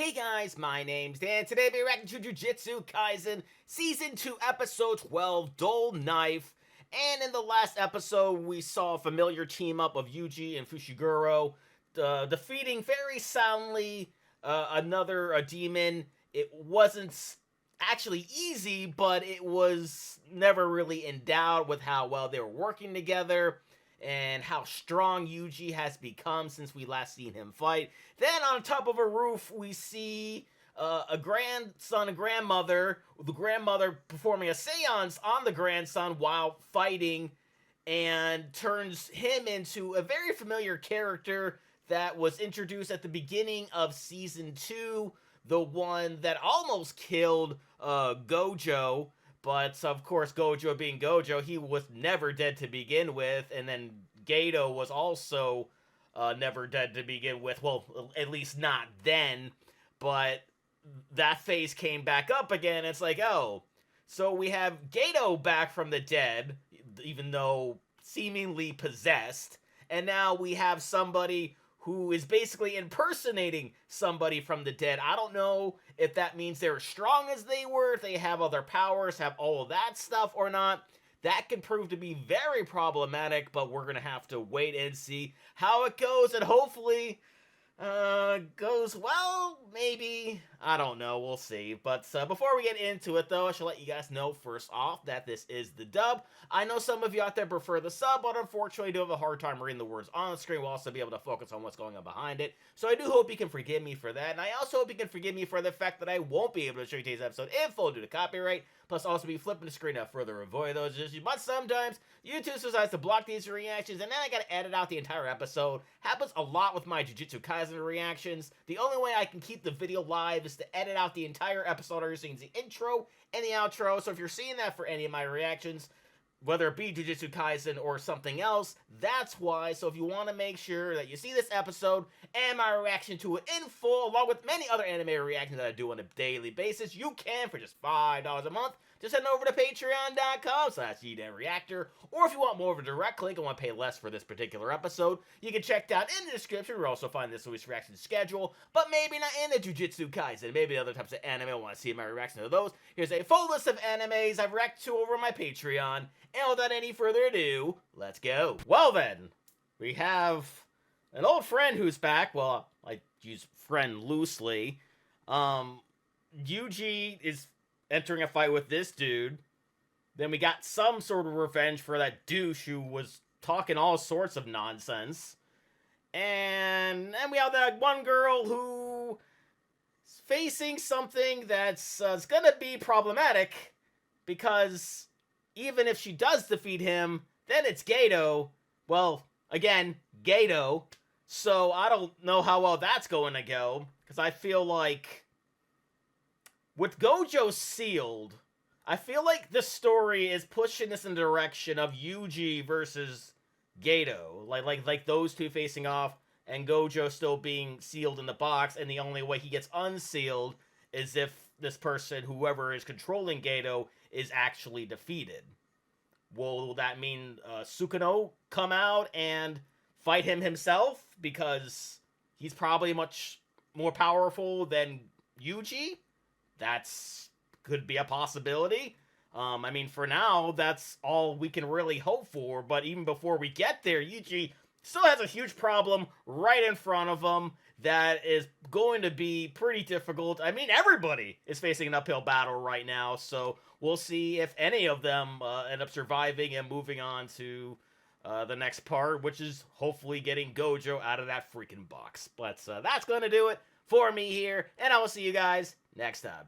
Hey guys, my name's Dan. Today we're reacting to Jujutsu Kaisen Season 2 Episode 12, Dull Knife. And in the last episode, we saw a familiar team-up of Yuji and Fushiguro defeating very soundly another demon. It wasn't actually easy, but it was never really in doubt with how well they were working together and how strong Yuji has become since we last seen him fight. Then on top of a roof, we see a grandson and grandmother, the grandmother performing a seance on the grandson while fighting, and turns him into a very familiar character that was introduced at the beginning of Season 2, the one that almost killed Gojo. But, of course, Gojo being Gojo, he was never dead to begin with, and then Gato was also never dead to begin with. Well, at least not then, but that phase came back up again. It's like, oh, so we have Gato back from the dead, even though seemingly possessed, and now we have somebody who is basically impersonating somebody from the dead. I don't know if that means they're as strong as they were, if they have other powers, have all of that stuff or not. That can prove to be very problematic, but we're going to have to wait and see how it goes, and hopefully goes well, maybe. I don't know, we'll see. But before we get into it, though, I should let you guys know first off that this is the dub. I know some of you out there prefer the sub, but unfortunately I do have a hard time reading the words on the screen. We'll also be able to focus on what's going on behind it. So I do hope you can forgive me for that, and I also hope you can forgive me for the fact that I won't be able to show you today's episode in full due to copyright, plus also be flipping the screen to further avoid those issues. But sometimes YouTube decides to block these reactions, and then I gotta edit out the entire episode. Happens a lot with my Jujutsu Kaisen reactions. The only way I can keep the video live is to edit out the entire episode, or you're seeing the intro and the outro. So if you're seeing that for any of my reactions, whether it be Jujutsu Kaisen or something else, that's why. So if you want to make sure that you see this episode and my reaction to it in full, along with many other anime reactions that I do on a daily basis, you can for just $5 a month. Just head over to patreon.com/Reactor, or if you want more of a direct link and want to pay less for this particular episode, you can check down in the description where you'll also find this week's reaction schedule, but maybe not in the Jujutsu Kaisen, maybe other types of anime I want to see my reaction to those. Here's a full list of animes I've reacted to over my Patreon, and without any further ado, let's go. Well then, we have an old friend who's back. Well, I use friend loosely. Yuji is entering a fight with this dude. Then we got some sort of revenge for that douche who was talking all sorts of nonsense. And then we have that one girl who is facing something that's gonna be problematic, because even if she does defeat him, then it's Gato. Well, again, Gato. So I don't know how well that's going to go, because I feel like with Gojo sealed, I feel like the story is pushing this in the direction of Yuji versus Gato. Like those two facing off, and Gojo still being sealed in the box, and the only way he gets unsealed is if this person, whoever is controlling Gato, is actually defeated. Will that mean Sukino come out and fight him himself, because he's probably much more powerful than Yuji? That's could be a possibility. I mean, for now, that's all we can really hope for. But even before we get there, Yuji still has a huge problem right in front of him that is going to be pretty difficult. I mean, everybody is facing an uphill battle right now, so we'll see if any of them end up surviving and moving on to the next part, which is hopefully getting Gojo out of that freaking box. But that's going to do it for me here, and I will see you guys next time.